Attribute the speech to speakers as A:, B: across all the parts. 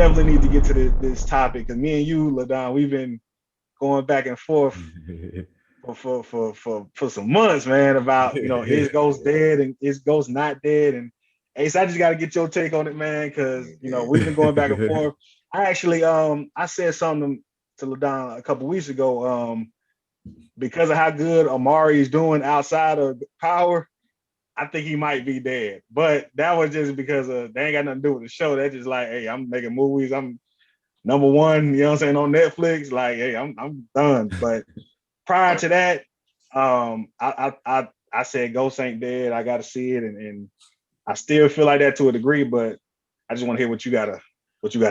A: definitely need to get to this topic because me and you, Ladon, we've been going back and forth for some months, man, about is Ghost dead and is Ghost not dead, and Ace, I just got to get your take on it, man, because we've been going back and forth. I actually I said something to Ladon a couple weeks ago because of how good Amari is doing outside of Power. I think he might be dead, but that was just because they ain't got nothing to do with the show. They're just like, hey, I'm making movies. I'm number one, you know what I'm saying, on Netflix. Like, hey, I'm done. But prior to that, I said Ghost ain't dead. I got to see it, and I still feel like that to a degree. But I just want to hear what you gotta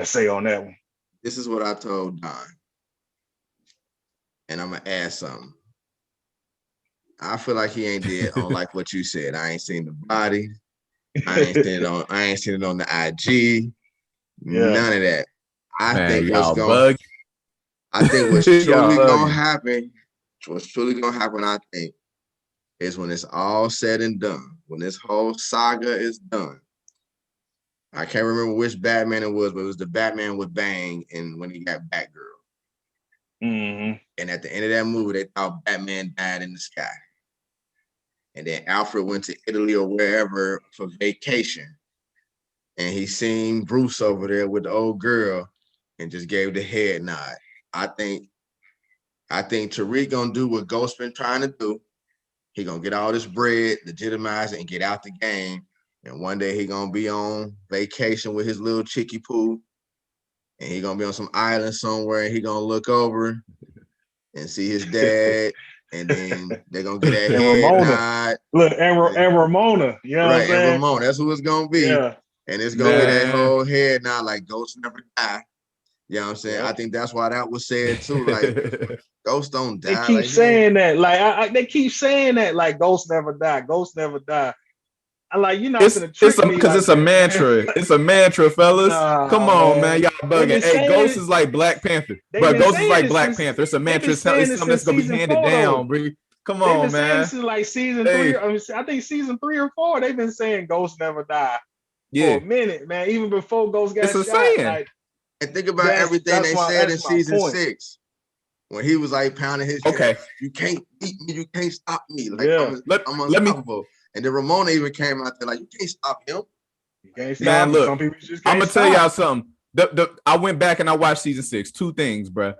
A: say on that one.
B: This is what I told Don, and I'm gonna add something. I feel like he ain't dead on like what you said. I ain't seen the body. I ain't seen it on the IG. Yeah. None of that. I think what's truly gonna happen, I think, is when it's all said and done. When this whole saga is done. I can't remember which Batman it was, but it was the Batman with Bang and when he got Batgirl. Mm-hmm. And at the end of that movie, they thought Batman died in the sky. And then Alfred went to Italy or wherever for vacation. And he seen Bruce over there with the old girl and just gave the head nod. I think Tariq gonna do what Ghost been trying to do. He gonna get all this bread, legitimize it, and get out the game. And one day he gonna be on vacation with his little chickie poo. And he gonna be on some island somewhere and he gonna look over and see his dad. And then they're gonna get that head
A: Ramona.
B: nod.
A: Look, and Ramona, you know what I'm saying?
B: And Ramona, that's who it's gonna be. Yeah. And it's gonna be that whole head nod, like Ghost never die. You know what I'm saying? Yep. I think that's why that was said too. Like Ghost don't die.
A: They keep saying that. Like they keep saying that. Like Ghost never die. Ghost never die. I like
C: it's because it's a mantra. It's a mantra, fellas. Come on, man. Y'all bugging. Hey, Ghost is like Black Panther. Bro, Ghost is like Black Panther. It's a mantra. It's something that's gonna be handed down, bro. Come on, man.
A: This is like season 3. I think season 3 or 4. They've been saying Ghost never die for a minute, man. Even before Ghost got shot. Like,
B: and think about everything they said in season 6 when he was like pounding his chest. You can't beat me. You can't stop me. Like I'm unstoppable. And then Ramona even came out there like, you can't stop him.
A: You can't stop him.
C: Look,
A: some people just
C: I'm
A: can't
C: gonna tell y'all something. I went back and I watched season 6. 2 things, bro.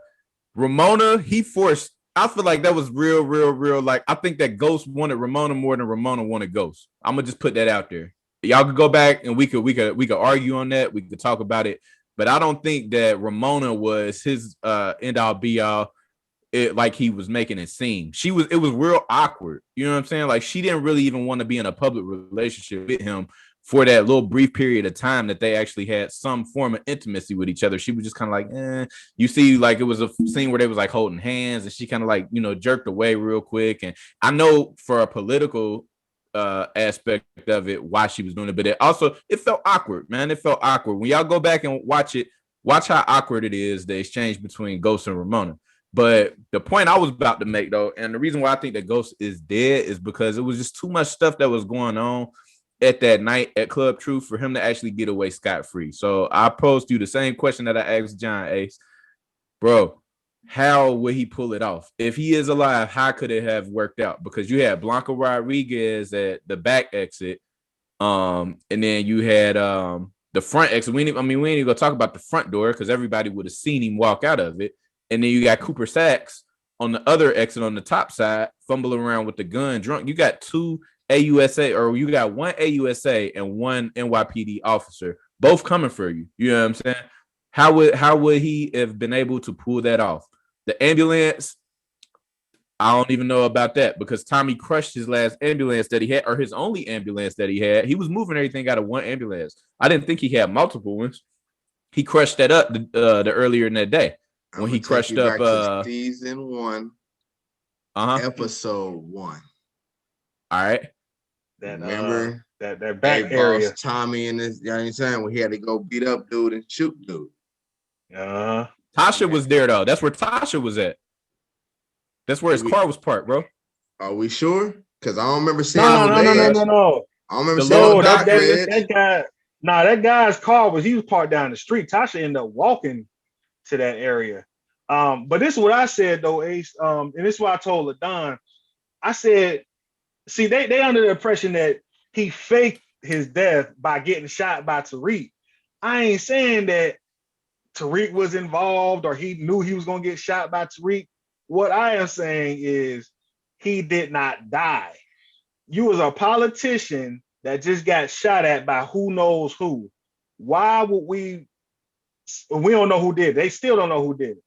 C: Ramona, he forced. I feel like that was real. Like I think that Ghost wanted Ramona more than Ramona wanted Ghost. I'm gonna just put that out there. Y'all could go back and we could argue on that. We could talk about it, but I don't think that Ramona was his end all be all. It like he was making it seem. It was real awkward. You know what I'm saying? Like she didn't really even want to be in a public relationship with him for that little brief period of time that they actually had some form of intimacy with each other. She was just kind of like, You see, like it was a scene where they was like holding hands and she kind of like, jerked away real quick. And I know for a political aspect of it, why she was doing it, but it felt awkward, man. It felt awkward. When y'all go back and watch it, watch how awkward it is, the exchange between Ghost and Ramona. But the point I was about to make, though, and the reason why I think that Ghost is dead is because it was just too much stuff that was going on at that night at Club Truth for him to actually get away scot-free. So I posed you the same question that I asked John Ace. Bro, how would he pull it off? If he is alive, how could it have worked out? Because you had Blanca Rodriguez at the back exit, and then you had the front exit. We ain't even gonna talk about the front door because everybody would have seen him walk out of it. And then you got Cooper Sacks on the other exit on the top side, fumbling around with the gun drunk. You got 2 AUSA, or you got 1 AUSA and 1 NYPD officer, both coming for you. You know what I'm saying? How would he have been able to pull that off? The ambulance, I don't even know about that because Tommy crushed his last ambulance that he had, or his only ambulance that he had. He was moving everything out of 1 ambulance. I didn't think he had multiple ones. He crushed that up the earlier in that day. When he crushed up
B: season 1, episode 1.
C: All right.
B: Remember
A: that back area.
B: Tommy and this, you know what I'm saying? When he had to go beat up dude and shoot dude.
C: Tasha was there though. That's where Tasha was at. That's where his car was parked, bro.
B: Are we sure? Because I don't remember seeing
A: no.
B: I don't remember seeing
A: that guy. Nah, that guy's car was parked down the street. Tasha ended up walking to that area. But this is what I said though, Ace. And this is what I told LaDon. I said, see, they under the impression that he faked his death by getting shot by Tariq. I ain't saying that Tariq was involved or he knew he was gonna get shot by Tariq. What I am saying is he did not die. You was a politician that just got shot at by who knows who. Why would we don't know who did it. They still don't know who did it.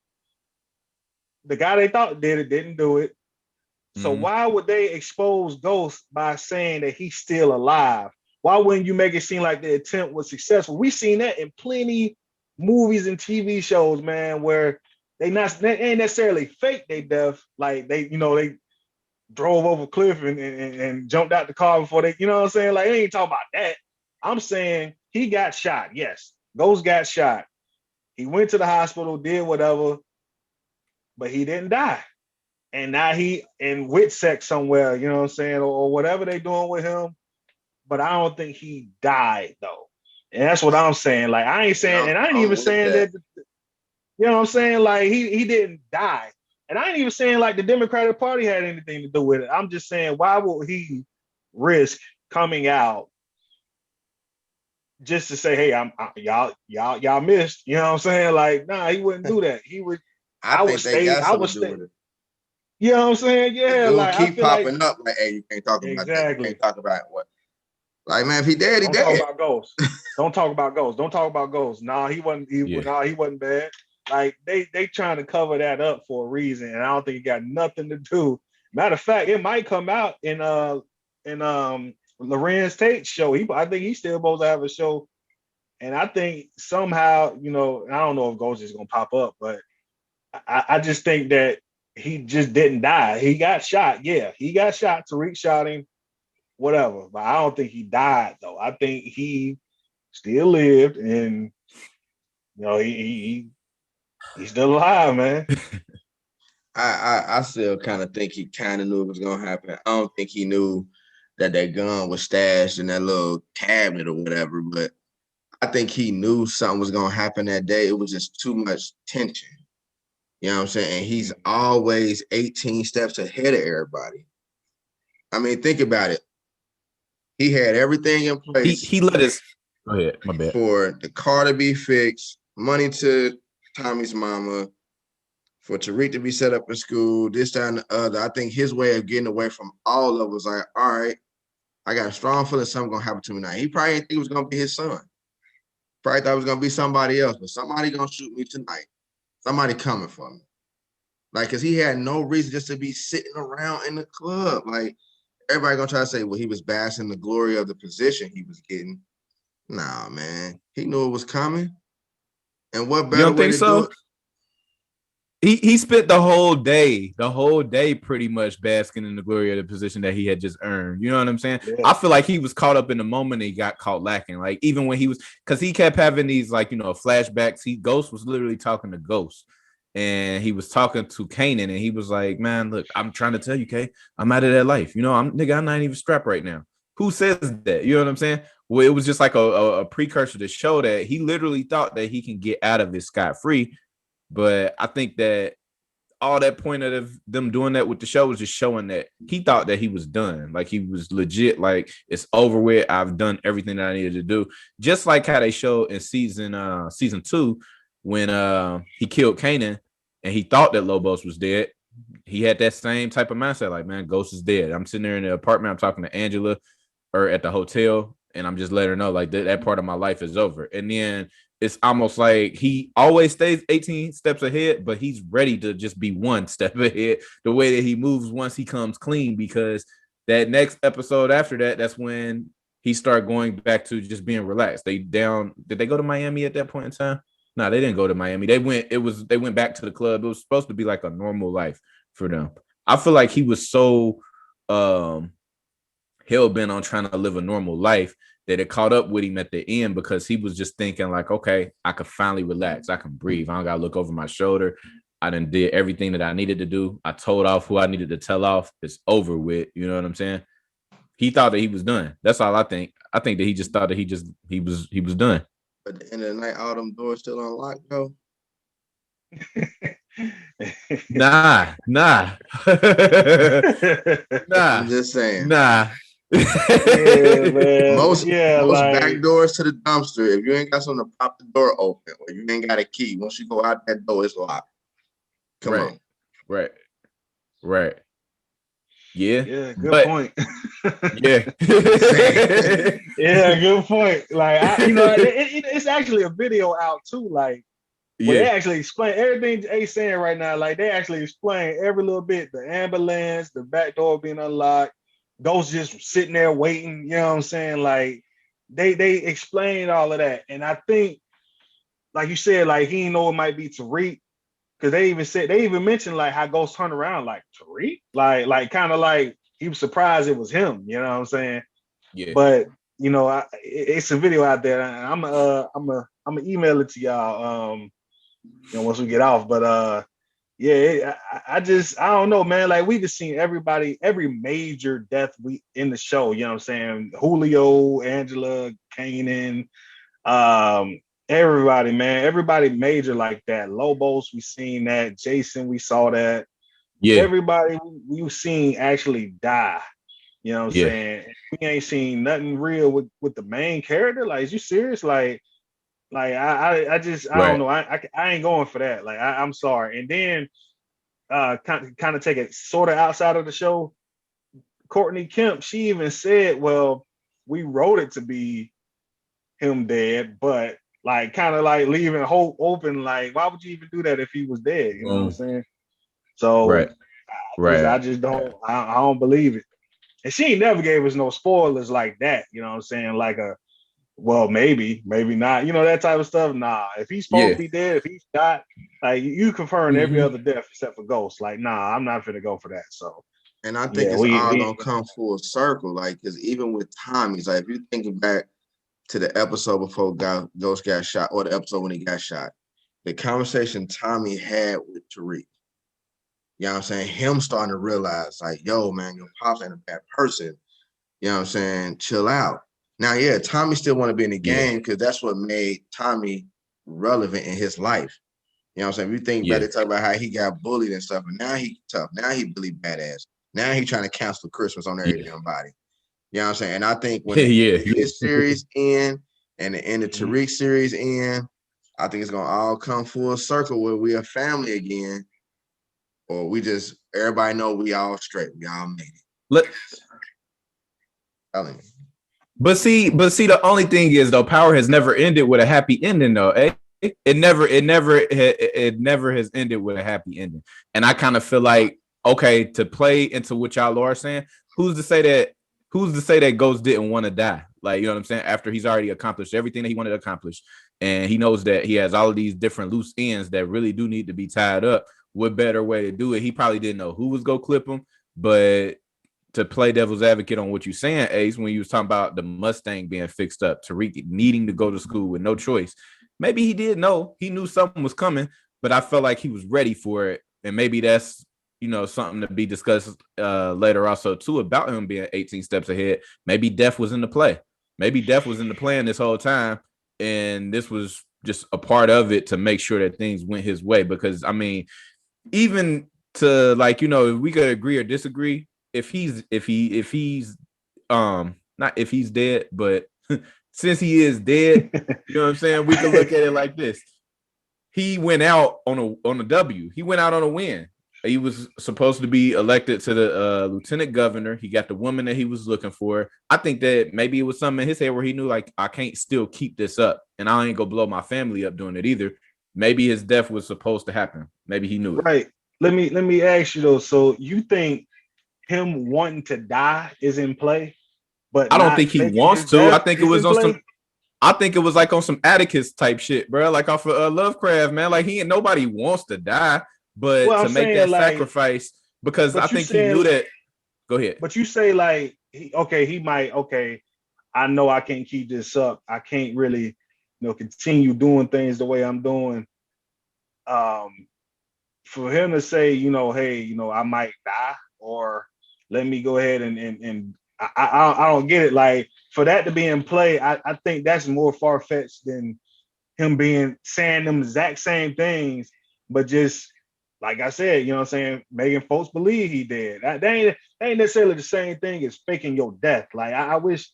A: The guy they thought did it didn't do it. So why would they expose Ghost by saying that he's still alive? Why wouldn't you make it seem like the attempt was successful? We've seen that in plenty movies and TV shows, man, where they ain't necessarily fake their death. Like they drove over a cliff and jumped out the car before they, you know what I'm saying? Like, they ain't talking about that. I'm saying he got shot. Yes, Ghost got shot. He went to the hospital, did whatever, but he didn't die. And now he in WITSEC somewhere, you know what I'm saying, or whatever they doing with him. But I don't think he died though. And that's what I'm saying. Like, I ain't saying, and I ain't even saying that, you know what I'm saying? Like, he didn't die. And I ain't even saying like the Democratic Party had anything to do with it. I'm just saying, why would he risk coming out just to say, hey, y'all missed, you know what I'm saying? Like, nah, he wouldn't do that. He would. I would stay. You know what I'm saying? Yeah,
B: like keep popping up. Like, hey, you can't talk about that. You can't talk about what. Like, man, if he dead, he dead.
A: Don't talk about Ghost. Don't talk about Ghost. Don't talk about Ghost. Nah, he wasn't. He wasn't bad. Like, they trying to cover that up for a reason, and I don't think it got nothing to do. Matter of fact, it might come out in Lorenz Tate's show. I think he's still supposed to have a show, and I think somehow, I don't know if Ghost is gonna pop up, but I just think that he just didn't die. He got shot. Yeah, he got shot. Tariq shot him, whatever. But I don't think he died, though. I think he still lived, and he's still alive, man.
B: I still kind of think he kind of knew it was gonna happen. I don't think he knew that gun was stashed in that little cabinet or whatever, but I think he knew something was gonna happen that day. It was just too much tension. You know what I'm saying? And he's always 18 steps ahead of everybody. I mean, think about it. He had everything in place.
C: He let us. Go ahead, my bad.
B: For the car to be fixed, money to Tommy's mama, for Tariq to be set up in school, this, that, and the other. I think his way of getting away from all of it was like, all right, I got a strong feeling something's going to happen to me now. He probably didn't think it was going to be his son. Probably thought it was going to be somebody else, but somebody going to shoot me tonight. Somebody coming for me. Like, because he had no reason just to be sitting around in the club. Like, everybody going to try to say, well, he was basking the glory of the position he was getting. Nah, man. He knew it was coming. And what better way to do it?
C: He spent the whole day pretty much basking in the glory of the position that he had just earned. You know what I'm saying? Yeah. I feel like he was caught up in the moment and he got caught lacking. Like, even when because he kept having these, like, flashbacks. Ghost was literally talking to Ghost. And he was talking to Kanan, and he was like, man, look, I'm trying to tell you, Kay, I'm out of that life. I'm not even strapped right now. Who says that? You know what I'm saying? Well, it was just like a precursor to show that he literally thought that he can get out of it scot-free. But I think that all that point of them doing that with the show was just showing that he thought that he was done. Like, he was legit, like, it's over with. I've done everything that I needed to do. Just like how they showed in season 2 when he killed Kanan and he thought that Lobos was dead. He had that same type of mindset, like, man, Ghost is dead. I'm sitting there in the apartment. I'm talking to Angela or at the hotel, and I'm just letting her know, like, that part of my life is over. And then it's almost like he always stays 18 steps ahead, but he's ready to just be one step ahead the way that he moves once he comes clean, because that next episode after that, that's when he started going back to just being relaxed. Did they go to Miami at that point in time? No, they didn't go to Miami. They went back to the club. It was supposed to be like a normal life for them. I feel like he was so hell-bent on trying to live a normal life that it caught up with him at the end, because he was just thinking like, okay, I could finally relax. I can breathe. I don't got to look over my shoulder. I done did everything that I needed to do. I told off who I needed to tell off. It's over with. You know what I'm saying? He thought that he was done. That's all I think. I think that he just thought that he was done.
B: But at the end of the night, all them doors still unlocked, though.
C: Nah. Nah.
B: I'm just saying.
C: Nah.
A: Yeah, man.
B: Most
A: like,
B: back doors to the dumpster, if you ain't got something to pop the door open or you ain't got a key, once you go out that door, it's locked. Come on.
C: Right. Yeah.
A: Yeah, good point.
C: Yeah.
A: Yeah, good point. Like, it's actually a video out too. Like, where they actually explain everything A's saying right now. Like, they actually explain every little bit: the ambulance, the back door being unlocked, Ghost just sitting there waiting. You know what I'm saying? Like, they explained all of that, and I think, like you said, like he didn't know it might be Tariq. Because they even mentioned like how Ghost turned around, like Tariq, like kind of like he was surprised it was him. You know what I'm saying?
C: Yeah.
A: But it's a video out there, and I'm gonna email it to y'all. Once we get off. But yeah, I don't know, man. Like we just seen every major death in the show. You know what I'm saying? Julio, Angela, Kanan, everybody, man, everybody major like that. Lobos, we seen that. Jason, we saw that.
C: Yeah.
A: Everybody we've seen actually die. You know what I'm saying? We ain't seen nothing real with the main character. Like, is you serious? Like I just I don't know. I ain't going for that. Like I'm sorry. And then kind of take it sort of outside of the show. Courtney Kemp, she even said, well, we wrote it to be him dead, but like kind of like leaving hope open. Like, why would you even do that if he was dead? You know what I'm saying? So I just don't I don't believe it. And she ain't never gave us no spoilers like that. You know what I'm saying? Like well, maybe not. You know, that type of stuff. Nah, if he's supposed to be dead, if he's shot, like you confirm every other death except for Ghost. Like, nah, I'm not finna go for that. So,
B: and I think it's all gonna come full circle. Like, because even with Tommy's, like, if you're thinking back to the episode before Ghost got shot, or the episode when he got shot, the conversation Tommy had with Tariq. You know what I'm saying? Him starting to realize, like, yo, man, your pops ain't a bad person. You know what I'm saying? Chill out. Now, yeah, Tommy still want to be in the game because that's what made Tommy relevant in his life. You know what I'm saying? If you think back, they talk about how he got bullied and stuff, and now he tough. Now he really badass. Now he trying to cancel Christmas on every damn body. You know what I'm saying? And I think when his series end and the end of Tariq series end, I think it's gonna all come full circle where we are family again, or we just everybody know we all straight, we all made it. Telling me.
C: But see, the only thing is though, Power has never ended with a happy ending though. It never has ended with a happy ending. And I kind of feel like, okay, to play into what y'all are saying, who's to say that Ghost didn't want to die? Like, you know what I'm saying? After he's already accomplished everything that he wanted to accomplish, and he knows that he has all of these different loose ends that really do need to be tied up. What better way to do it? He probably didn't know who was gonna clip him, but to play devil's advocate on what you're saying, Ace, when you was talking about the Mustang being fixed up, Tariq needing to go to school with no choice. Maybe he did know. He knew something was coming, but I felt like he was ready for it. And maybe that's, something to be discussed later also, too, about him being 18 steps ahead. Maybe death was in the play. Maybe death was in the plan this whole time, and this was just a part of it to make sure that things went his way. Because, I mean, even to, like, if we could agree or disagree, if he's not if he's dead, but since he is dead, you know what I'm saying? We can look at it like this. He went out on a W. He went out on a win. He was supposed to be elected to the lieutenant governor. He got the woman that he was looking for. I think that maybe it was something in his head where he knew, like, I can't still keep this up, and I ain't gonna blow my family up doing it either. Maybe his death was supposed to happen. Maybe he knew it.
A: Right. Let me ask you though. So you think him wanting to die is in play? But
C: I don't think he wants to. I think it was on some. I think it was like on some Atticus type shit, bro. Like off of Lovecraft, man. Like nobody wants to die, but to make that sacrifice, because I think he knew that. Go ahead.
A: But you say like, he might. Okay, I know I can't keep this up. I can't really, continue doing things the way I'm doing. For him to say, hey, I might die, or let me go ahead and I don't get it. Like for that to be in play, I think that's more far fetched than him being saying them exact same things, but just like I said, you know what I'm saying, making folks believe he did. That ain't necessarily the same thing as faking your death. Like I wish,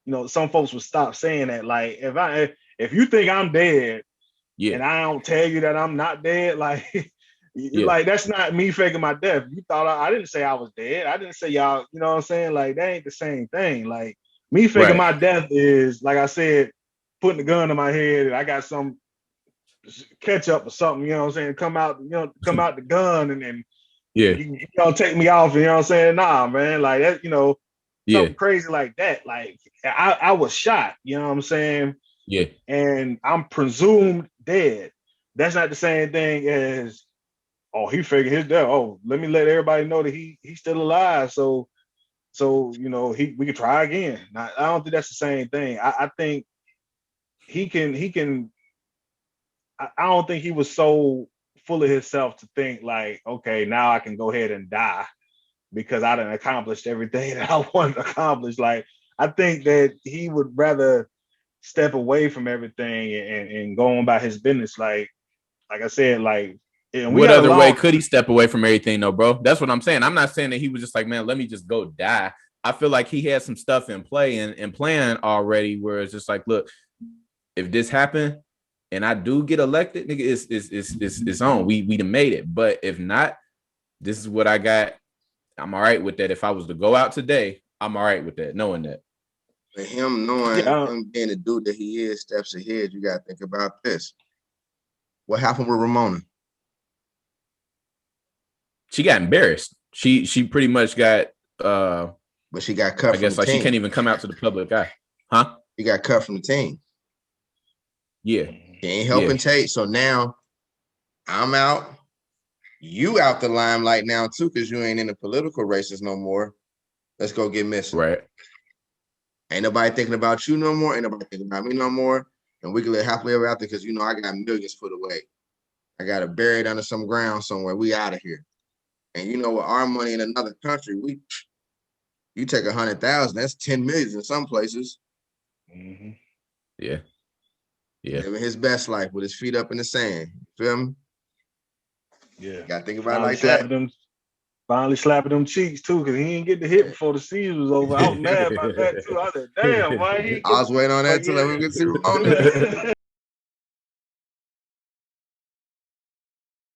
A: you know, some folks would stop saying that. Like if you think I'm dead and I don't tell you that I'm not dead, like like that's not me faking my death. You thought I didn't say I was dead. I didn't say y'all, you know what I'm saying? Like that ain't the same thing. Like me faking my death is, like I said, putting the gun to my head and I got some ketchup or something, you know what I'm saying, come out the gun and you know, take me off, you know what I'm saying? Nah, man, like that, you know, something crazy like that. Like I was shot, you know what I'm saying?
C: Yeah.
A: And I'm presumed dead. That's not the same thing as, oh, he figured his death. Oh, let me let everybody know that he's still alive. So you know, we can try again. Now, I don't think that's the same thing. I think he can I don't think he was so full of himself to think like, okay, now I can go ahead and die because I done accomplished everything that I wanted to accomplish. Like, I think that he would rather step away from everything and go on about his business. Like I said, like, and
C: what other way could he step away from everything though, bro? That's what I'm saying. I'm not saying that he was just like, man, let me just go die. I feel like he had some stuff in play and plan already where it's just like, look, if this happened and I do get elected, nigga, it's on. We done made it. But if not, this is what I got. I'm all right with that. If I was to go out today, I'm all right with that, knowing that.
B: For him knowing him being the dude that he is, steps ahead, you gotta think about this. What happened with Ramona?
C: She got embarrassed. She pretty much got
B: but she got cut.
C: I guess like team. She can't even come out to the public eye. Huh?
B: She got cut from the team.
C: Yeah.
B: She ain't helping Tate. So now I'm out. You out the limelight now too, because you ain't in the political races no more. Let's go get missing.
C: Right.
B: Ain't nobody thinking about you no more. Ain't nobody thinking about me no more. And we can live happily ever after because you know I got millions put away. I got it buried under some ground somewhere. We out of here. And you know, with our money in another country, you take 100,000, that's 10 million in some places.
A: Mm-hmm.
C: Yeah. Yeah.
B: Living his best life with his feet up in the sand. You feel me?
A: Yeah.
B: Gotta think about it like that.
A: Finally slapping them cheeks too, because he didn't get the hit before the season was over. I was mad about that too. I said, damn, why he?
B: I was waiting on that too. Let me get to Ramona.